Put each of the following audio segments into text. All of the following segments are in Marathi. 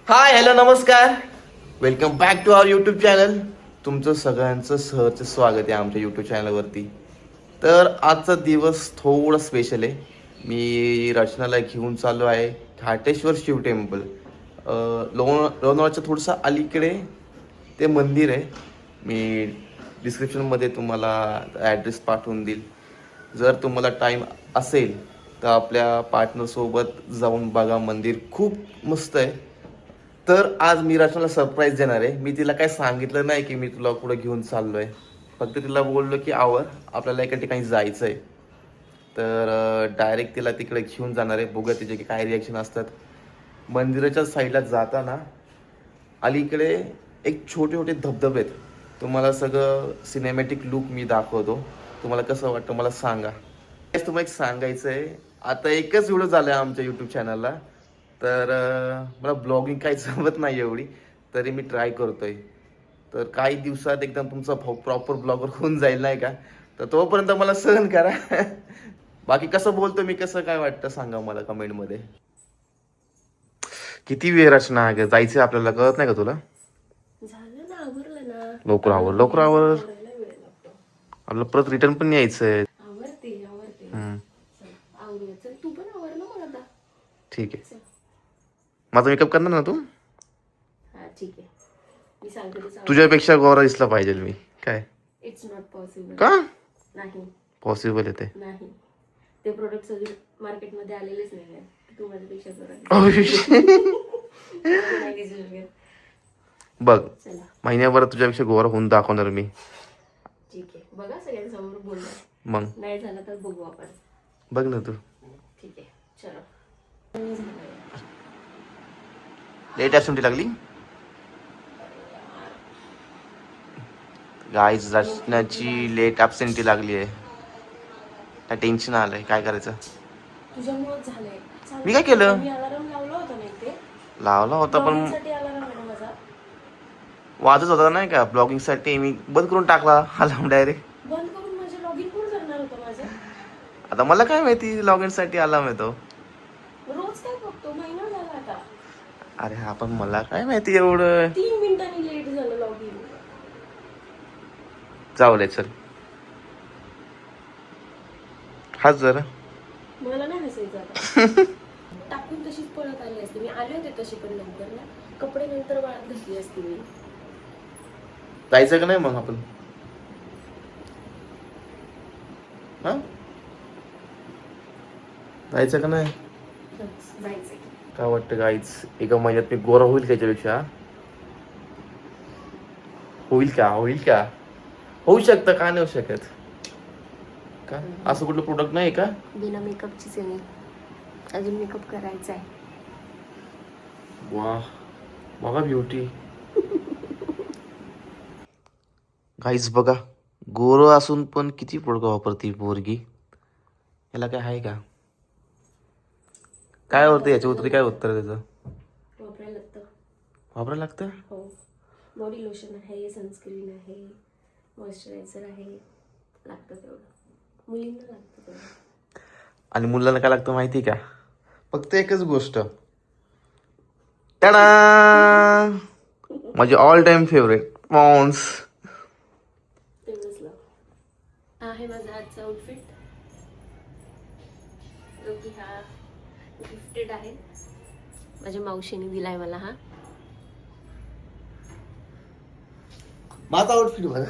हाय हॅलो नमस्कार, welcome back to our YouTube channel. तुमचं सगळ्यांचं सहर्ष स्वागत आहे आमच्या यूट्यूब चॅनलवरती. तर आजचा दिवस थोडा स्पेशल आहे. मी रचनाला घेऊन चाललो आहे घाटेश्वर शिव टेम्पल. लोणावळ्याच्या थोडंसं अलीकडे ते मंदिर आहे. मी डिस्क्रिप्शनमध्ये तुम्हाला ॲड्रेस पाठवून देईल. जर तुम्हाला टाईम असेल तर आपल्या पार्टनरसोबत जाऊन बघा, मंदिर खूप मस्त आहे. तर आज मी रचनाला सरप्राईज देणार आहे. मी तिला काय सांगितलं नाही की मी तुला कुठं घेऊन चाललो आहे. फक्त तिला बोललो की आवर आपल्याला एका ठिकाणी जायचं आहे. तर डायरेक्ट तिला तिकडे घेऊन जाणार आहे. बघूया तिचे काय रिॲक्शन असतात. मंदिराच्या साईडला जाताना अलीकडे एक छोटे छोटे धबधबे आहेत. तुम्हाला सगळं सिनेमॅटिक लुक मी दाखवतो. तुम्हाला कसं वाटतं मला सांगा. तुम्हाला एक सांगायचं आहे, आता एकच व्हिडिओ झाला आहे आमच्या यूट्यूब चॅनलला. तर मला ब्लॉगिंग काही जमत नाही एवढी, तरी मी ट्राय करतोय. तर काही दिवसात एकदम तुमचा प्रॉपर ब्लॉगर होऊन जाईल नाही का. तर तोपर्यंत मला सहन करा. बाकी कसं बोलतो मी, कसं काय वाटतं सांगा मला कमेंटमध्ये. किती वेळ रचना जायचं आपल्याला, कळत नाही का तुला? झालं ना, आवरलं ना. लवकर आवर लवकर आवर, आवरायला वेळ लागतो. आपलं परत रिटर्न पण यायचंय. आवरते आवरते. हम्म, चल, आवरूया. चल, तू पण आवर ना मग आता. ठीक आहे. चल. माझा मेकअप करणार ना तू? हा ठीक आहे, मी सांगते तसं. तुझ्यापेक्षा गोरा दिसला पाहिजे मी काय? It's not possible. का नाही पॉसिबल आहे ते? नाही, ते प्रोडक्ट अजून मार्केटमध्ये आलेलेच नाही आहे. तू माझ्यापेक्षा बरं नाही दिसू शकत. बघ, चला महिन्याभरात तुझ्यापेक्षा गोरा होऊन दाखवणार मी. ठीक आहे, बघा सगळ्यांसमोर बोलणार. मग नाही झालं तर बघू आपण. बघ ना तू. ठीक आहे, चलो. लेट ॲब्सेंटी लागली गाईज. रचनाची लेट ॲब्सेंटी लागली आहे. काय टेन्शन आलंय, काय करायचं? तुझ्यामुळेच झालंय. मी काय केलं? मी अलार्म लावला होता नाही ते लावला होता पण ब्लॉगिंगसाठी अलार्म आहे ना माझा. वाजत होता नाही का ब्लॉगिंग साठी. मी बंद करून टाकला अलार्म डायरेक्ट. बंद करून माझे लॉगिन कोण करणार होतं माझं? आता मला काय माहिती लॉगिन साठी अलार्म येतो. रोज काय बघतो, महिना झाला आता. अरे हा, पण मला काय माहिती एवढं. 3 मिनिटांनी लेट झालं लॉगिन. जाऊ दे चल. हाच जरा. मला नाही हसायचं आता. टाकून तशीच पळत आली असते मी. आले होते तशी पण लवकर ना. कपडे नंतर वाळत घातली असते मी. जायचं का नाही मग आपण? हा, जायचं का नाही? जायचंय. काय वाटतं गाईच, एका महिन्यात मी गोरा होईल त्याच्यापेक्षा? होईल का? होईल का? होऊ शकतं, का नाही होऊ शकत? का असं कुठलं प्रोडक्ट नाही का? बिना मेकअपचीच आहे मी. अजून मेकअप करायचा आहे. वा, बघा ब्युटी. गाईज बघा, गोरं असून पण किती प्रोडक्ट वापरते पोरगी. याला काय आहे का? काय होतं याच्या उत्तरी, काय उत्तर आहे त्याचं? वापरायला लागतं. वापरायला लागतं? हो, बॉडी लोशन आहे, सनस्क्रीन आहे, मॉइश्चरायझर आहे. लागतं तेवढं, मुलींना लागतं तेवढं. आणि मुलांना काय लागतं माहिती का? फक्त एकच गोष्ट. टाडा, माझी ऑल टाइम फेवरेट पॉन्स. तेवढंच लाव. हा आहे माझा आजचा आउटफिट, जो की हा गिफ्टेड आहे. माझ्या मावशीने दिलाय मला. हा माझा आउटफिट बघा.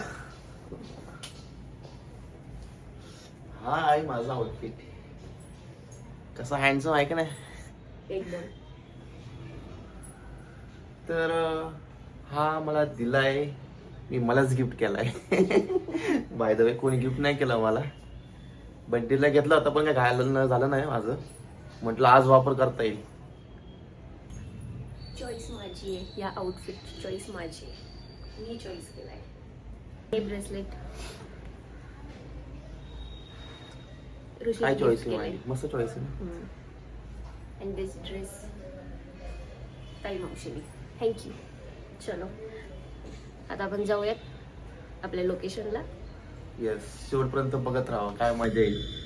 हा आहे माझा आउटफिट. कसा हँडसम आहे का नाही? एकदम. तर हा मला दिलाय, मी मलाच गिफ्ट केलाय. बाय द वे कोणी गिफ्ट नाही केलं मला. बड्डेला घेतला होता पण काय घायला झालं नाही माझं. म्हटलं आज वापर करता येईल. चॉईस माझी आहे, या आउटफिटची चॉईस माझी आहे. मी चॉईस केलाय. हे ब्रेसलेट काय चॉईस आहे माझी? मस्त चॉईस आहे. अँड दिस ड्रेस ताई मावशीने. थँक्यू. चलो, आता आपण जाऊयात आपल्या लोकेशनला. येस, शेवटपर्यंत बघत राहा, काय मजा येईल.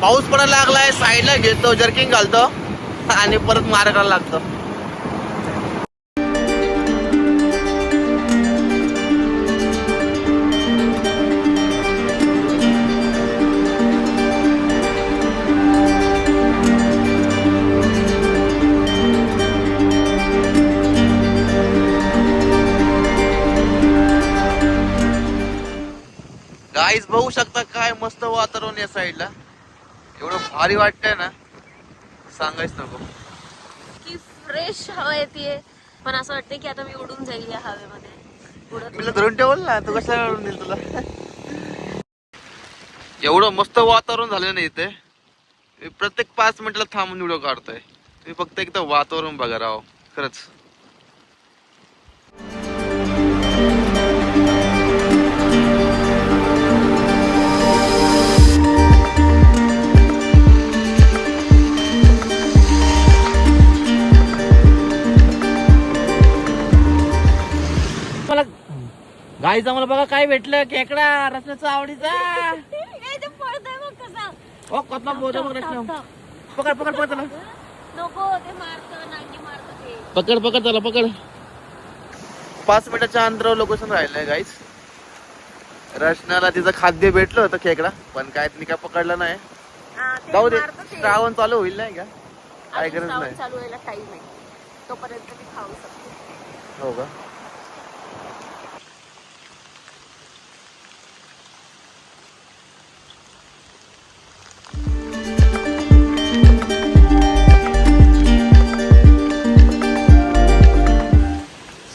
पाऊस पडायला लागलाय, साईडला घेतो, जर्किंग घालतो आणि परत मारायला लागतो. गाईज बघू शकता काय मस्त वातावरण या साईडला, एवढं भारी वाटतंय ना सांगायच नको. की फ्रेश हवा येते, पण असं वाटतं की आता मी उडून जाईल या हवेमध्ये. तुला धरून ठेवल ना, तू कशाला उडून देईल तुला. एवढं मस्त वातावरण झालं ना इथे, प्रत्येक 5 मिनिटाला थांबून व्हिडिओ काढतोय. तुम्ही फक्त एकदा वातावरण बघा राव, खरंच. गाईचा मला बघा काय भेटलं, खेकडा रस्त्याचा आवडीचा. ओ कसला बोलतो बघ रस्त्या. पकड पकड पकड त्याला. नको, ते मारतं, नांगी मारतं ते. पकड पकड त्याला पकड. 5 मिनिटाच्या अंतरावर लोकेशन राहिलंय गाईज. रचनाला तिचं खाद्य भेटलं होतं खेकडा, पण काय तिने काय पकडलं नाही. जाऊ दे, श्रावण चालू होईल नाही का, काय गरज नाही. चालू व्हायला टाइम आहे, तोपर्यंत ती खाऊ शकते. हो का.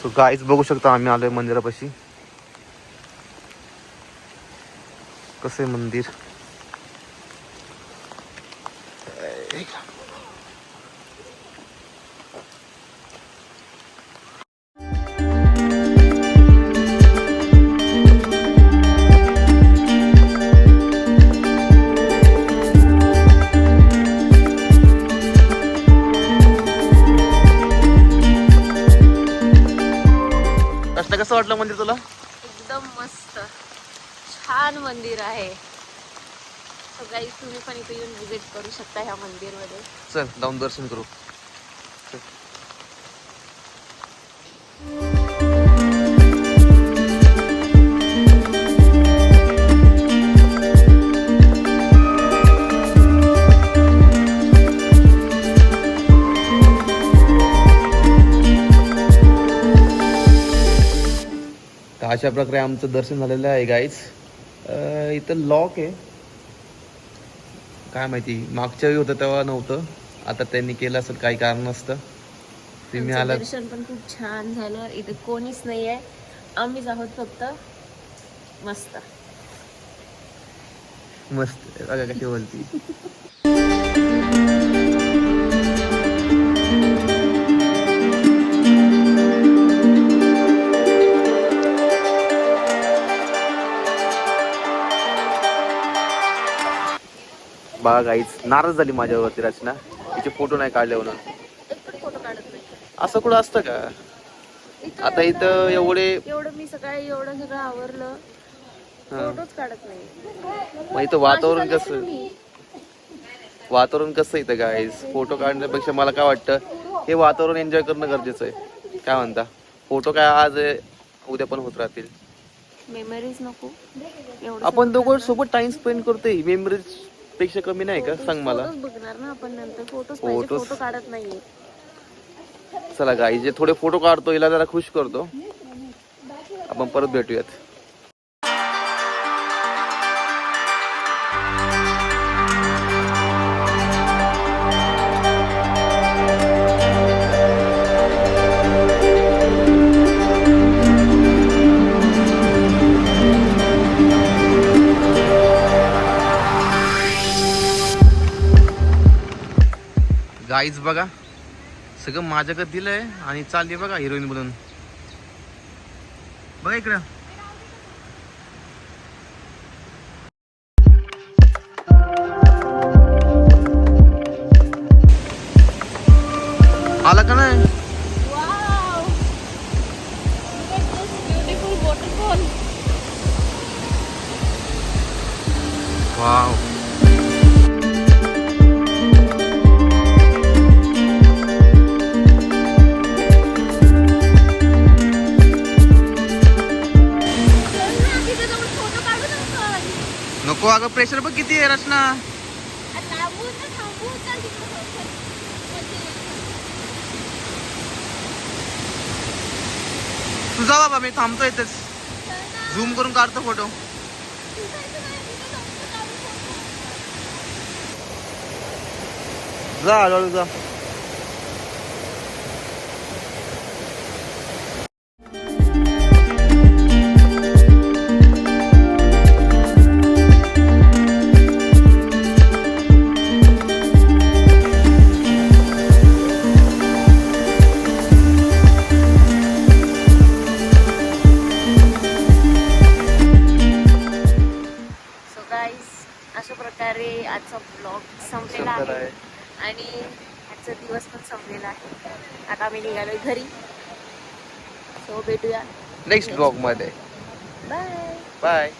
सो गाईज बघू शकता आम्ही आलोय मंदिरापाशी. कसं आहे मंदिर. कसं वाटलं मंदिर तुला. एकदम मस्त छान मंदिर आहे. सो गाईज तुम्ही पण इथे येऊन विजिट करू शकता ह्या मंदिरमध्ये. चल जाऊन दर्शन करू. अशा प्रकारे आमचं दर्शन झालेलं आहे गाईज. इथं लॉक आहे, काय माहिती, मागच्या वेळी होतं तेव्हा नव्हतं, आता त्यांनी केलं असेल काही कारण असतं. तुम्ही आला. दर्शन पण खूप छान झालं. इथे कोणीच नाहीये, आम्हीच आहोत फक्त. मस्त मस्त बघा कशी बोलती. बघा गाईच नाराज झाली माझ्यावरती रचना, तिचे फोटो नाही काढले म्हणून. फोटो काढत नाही असं कुठं असतं का. आता इथं एवढं मी सकाळी एवढं सगळं आवरलं, फोटोच काढत नाही. मग इथं वातावरण कसं इथं गाईज. फोटो काढण्यापेक्षा मला काय वाटतं, हे वातावरण एन्जॉय करणं गरजेचं आहे. काय म्हणता, फोटो काय आज उद्या पण होत राहतील. मेमरीज नको. आपण दोघं सोबत टाइम स्पेंड करतोय, मेमरीज पेक्षा कमी नाही का, सांग मला. बघणार ना आपण नंतर. फोटो काढत नाहीये. चला गाईज, जे थोडे फोटो काढतो, हिला जरा खुश करतो. आपण परत भेटूयात. गाईज बघा सगळं माझ्याकडे दिलंय आणि चालली बघा हिरोईन बनून. बघा इकडं. आला का नाही. वाव. नको अगं, प्रेशर बघ किती आहे रचना. तुझा बाबा, मी थांबतो इथेच, झूम करून काढतो फोटो. जा हळूहळू जा. अशा प्रकारे आजचा ब्लॉग संपलेला आहे आणि आजचा दिवस पण संपलेला आहे. आता आम्ही निघालोय घरी. सो भेटूया नेक्स्ट ब्लॉग मध्ये. Bye bye.